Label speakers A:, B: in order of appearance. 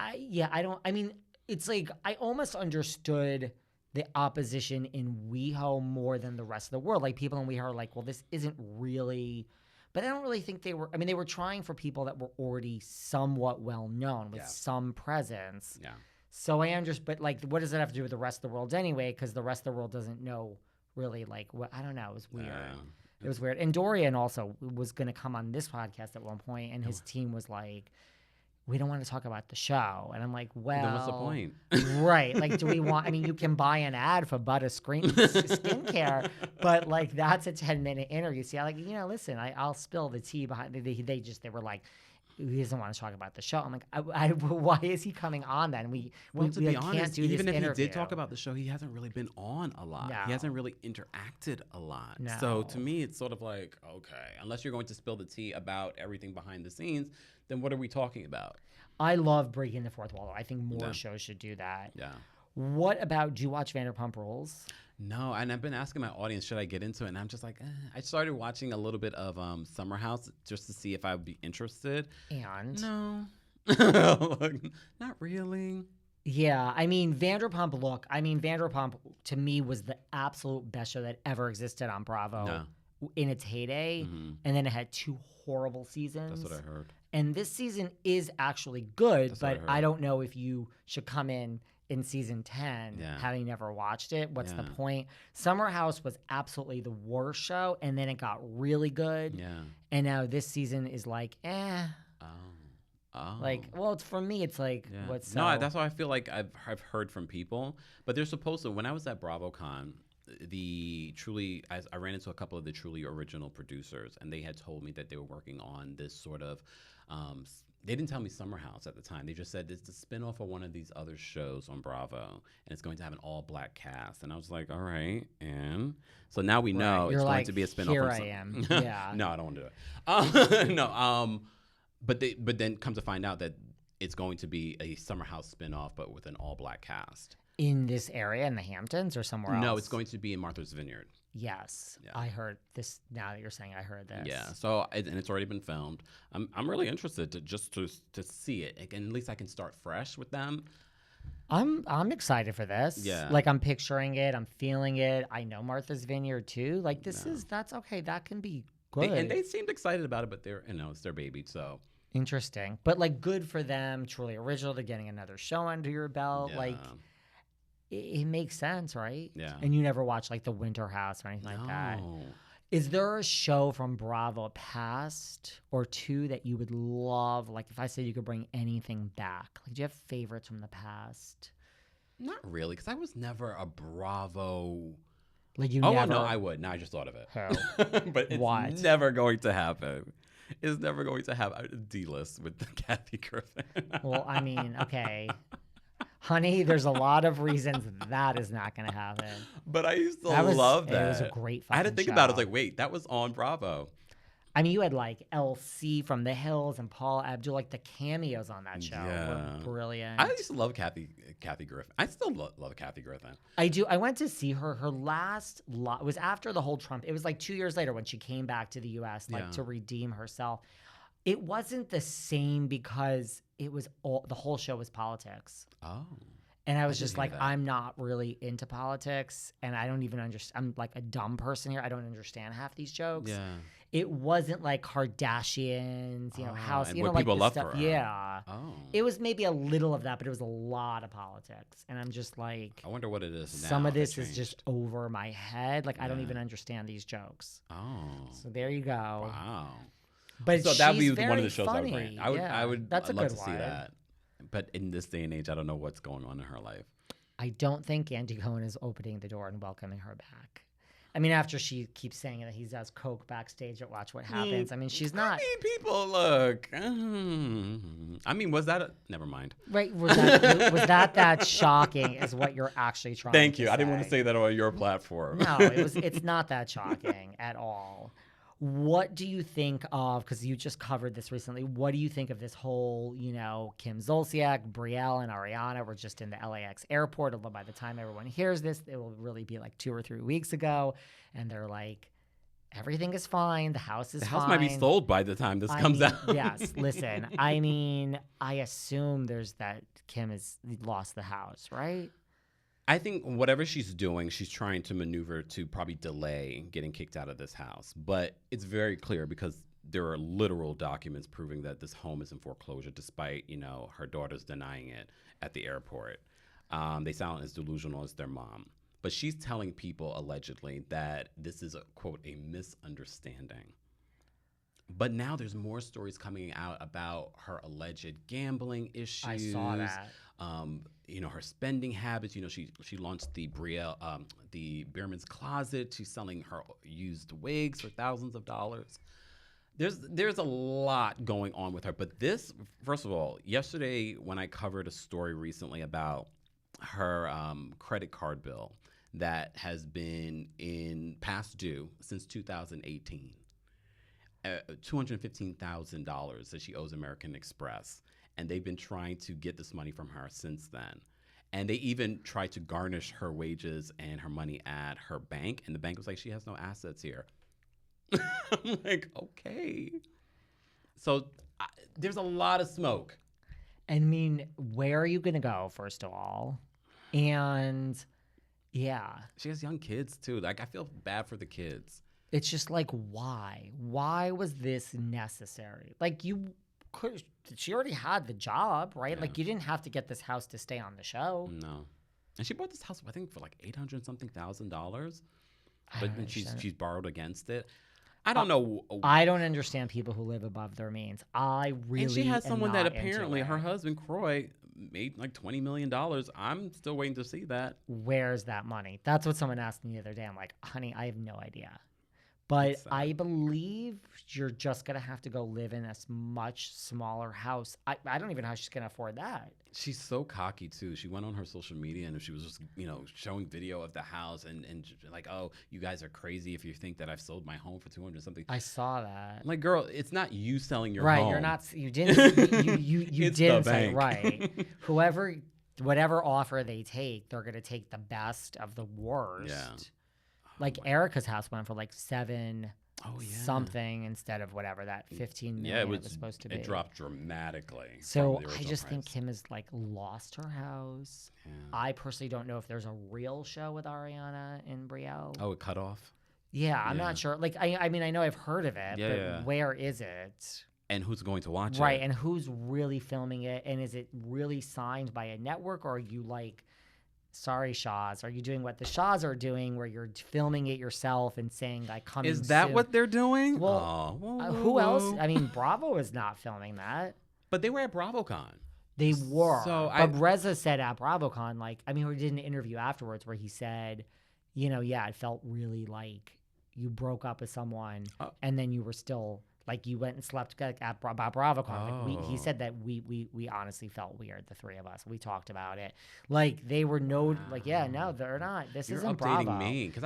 A: I don't. I mean, it's like I almost understood the opposition in WeHo more than the rest of the world. Like people in WeHo are like, well, this isn't really. But I don't really think they were. I mean, they were trying for people that were already somewhat well known with some presence.
B: Yeah.
A: So I understand. But like, what does that have to do with the rest of the world anyway? Because the rest of the world doesn't know really. Like, what I don't know. It was weird. It was weird. And Dorian also was going to come on this podcast at one point, and his team was like, we don't want to talk about the show. And I'm like, well,
B: then what's the point?
A: Right. Like, do we want, I mean, you can buy an ad for Butter skincare, but like, that's a 10-minute interview. See, I like, listen, I'll spill the tea behind, they were like, he doesn't want to talk about the show. I'm like, why is he coming on then? We
B: to be honest,
A: can't do
B: even
A: this
B: if
A: interview.
B: he did talk about the show, he hasn't really been on a lot.
A: No.
B: He hasn't really interacted a lot.
A: No.
B: So to me, it's sort of like, okay, unless you're going to spill the tea about everything behind the scenes, then what are we talking about?
A: I love breaking the fourth wall. I think more shows should do that.
B: Yeah.
A: What about, do you watch Vanderpump Rules?
B: No, and I've been asking my audience, should I get into it? And I'm just like, I started watching a little bit of Summer House just to see if I would be interested.
A: And?
B: No. Not really.
A: Yeah, I mean, Vanderpump to me was the absolute best show that ever existed on Bravo in its heyday. Mm-hmm. And then it had 2 horrible seasons.
B: That's what I heard.
A: And this season is actually good, but I don't know if you should come in season 10 having never watched it. What's the point? Summer House was absolutely the worst show, and then it got really good. Yeah. And now this season is like, Like, well, it's for me, it's like, what's so?
B: No, that's why I feel like I've heard from people. But they're supposed to, when I was at BravoCon, I ran into a couple of the truly original producers, and they had told me that they were working on this sort of, they didn't tell me Summer House at the time. They just said it's a spinoff of one of these other shows on Bravo, and it's going to have an all-black cast. And I was like, all right, and so now we know it's going to be a spinoff.
A: Here I am. Yeah.
B: No, I don't want to do it. No. But then come to find out that it's going to be a Summer House spinoff, but with an all-black cast.
A: In this area, in the Hamptons, or somewhere else?
B: No, it's going to be in Martha's Vineyard.
A: Yes, I heard this. Now that you're saying, I heard this.
B: Yeah. So and it's already been filmed. I'm really interested to see it. At least I can start fresh with them.
A: I'm excited for this.
B: Yeah.
A: Like I'm picturing it. I'm feeling it. I know Martha's Vineyard too. Like that's okay. That can be good.
B: They seemed excited about it, but it's their baby, so.
A: Interesting, but like good for them. Truly original. They're getting another show under your belt.
B: Yeah.
A: Like. It makes sense, right?
B: Yeah.
A: And you never watch like The Winter House or anything like that. Is there a show from Bravo past or 2 that you would love? Like if I said you could bring anything back, like do you have favorites from the past?
B: Not really, because I was never a Bravo.
A: Like you never.
B: Oh no, I would. No, I just thought of it.
A: How?
B: But it's never going to happen. It's never going to happen. A D-list with Kathy Griffin.
A: Well, I mean, okay. Honey, there's a lot of reasons that is not going to happen.
B: But I used to love that.
A: It was a great fucking
B: I had to think about it. I was like, wait, that was on Bravo.
A: I mean, you had like LC from The Hills and Paul Abdul, like the cameos on that show were brilliant.
B: I used to love Kathy Griffin. I still love Kathy Griffin.
A: I do. I went to see her. Her last was after the whole Trump. It was like 2 years later when she came back to the U.S. to redeem herself. It wasn't the same because it was the whole show was politics.
B: Oh.
A: And I was just like, I'm not really into politics, and I don't even understand. I'm like a dumb person here. I don't understand half these jokes.
B: Yeah.
A: It wasn't like Kardashians, house,
B: and what
A: like
B: people love
A: stuff.
B: for her.
A: Yeah.
B: Oh.
A: It was maybe a little of that, but it was a lot of politics. And I'm just like,
B: I wonder what it is now.
A: Some of this is just over my head. Like I don't even understand these jokes.
B: Oh.
A: So there you go.
B: Wow.
A: But
B: so that would be
A: one
B: of the shows I would bring. I would
A: That's
B: love
A: a good
B: to see that. But in this day and age, I don't know what's going on in her life.
A: I don't think Andy Cohen is opening the door and welcoming her back. I mean, after she keeps saying that he does coke backstage at Watch What Happens. I mean, she's not.
B: I mean, people look. I mean, was that never mind.
A: Right? Was that shocking? Is what you're actually trying?
B: Thank
A: to
B: you.
A: say.
B: I didn't want to say that on your platform.
A: No, it's not that shocking at all. What do you think of, because you just covered this recently, what do you think of this whole, Kim Zolciak, Brielle, and Ariana were just in the LAX airport, although by the time everyone hears this, it will really be like 2 or 3 weeks ago, and they're like everything is fine. The house is
B: The
A: fine.
B: house might be sold by the time this comes out.
A: Yes, listen. I mean, I assume there's that Kim has lost the house, right?
B: I think whatever she's doing, she's trying to maneuver to probably delay getting kicked out of this house. But it's very clear because there are literal documents proving that this home is in foreclosure, despite, her daughters denying it at the airport. They sound as delusional as their mom. But she's telling people, allegedly, that this is, quote, a misunderstanding. But now there's more stories coming out about her alleged gambling issues.
A: I saw that.
B: Her spending habits. She launched the Beerman's Closet. She's selling her used wigs for thousands of dollars. There's a lot going on with her. But this, first of all, yesterday when I covered a story recently about her credit card bill that has been in past due since 2018. $215,000 that she owes American Express. And they've been trying to get this money from her since then. And they even tried to garnish her wages and her money at her bank. And the bank was like, she has no assets here. I'm like, okay. So there's a lot of smoke.
A: I mean, where are you going to go, first of all? And yeah.
B: She has young kids, too. Like, I feel bad for the kids.
A: It's just like, why? Why was this necessary? Like, she already had the job, right?
B: Yeah.
A: Like, you didn't have to get this house to stay on the show.
B: No. And she bought this house, I think, for like $800-something thousand. But then she's borrowed against it. I don't know.
A: I don't understand people who live above their means. I really
B: And she has someone that apparently
A: her
B: her husband, Croy, made like $20 million. I'm still waiting to see that.
A: Where's that money? That's what someone asked me the other day. I'm like, honey, I have no idea. But I believe you're just going to have to go live in a much smaller house. I don't even know how she's going to afford that.
B: She's so cocky, too. She went on her social media and she was just, showing video of the house and like, oh, you guys are crazy if you think that I've sold my home for 200 something.
A: I saw that.
B: I'm like, girl, it's not you selling your
A: home. Right,
B: you're
A: not. You didn't. you didn't say
B: bank.
A: Right. Whatever offer they take, they're going to take the best of the worst.
B: Yeah.
A: Like Erica's house went for like $7
B: yeah.
A: something instead of whatever that 15 million it was supposed to be.
B: It dropped dramatically.
A: So I just think Kim has like lost her house. Yeah. I personally don't know if there's a real show with Ariana and Brielle.
B: Oh, it cut off?
A: Yeah, I'm not sure. Like I mean I know I've heard of it, but where is it?
B: And who's going to watch it?
A: Right, and who's really filming it? And is it really signed by a network, or are you like, sorry, Shaws, are you doing what the Shaws are doing, where you're filming it yourself and saying like coming soon?
B: Is that what they're doing?
A: Well, who else? I mean, Bravo is not filming that.
B: But they were at BravoCon.
A: They were.
B: So
A: but Reza said at BravoCon, like, I mean, he did an interview afterwards where he said, it felt really like you broke up with someone and then you were still, like, you went and slept at BravoCon. Like he said that we honestly felt weird, the three of us. We talked about it. Like, they were no, they're not. This isn't Bravo.
B: You're updating me. 'Cause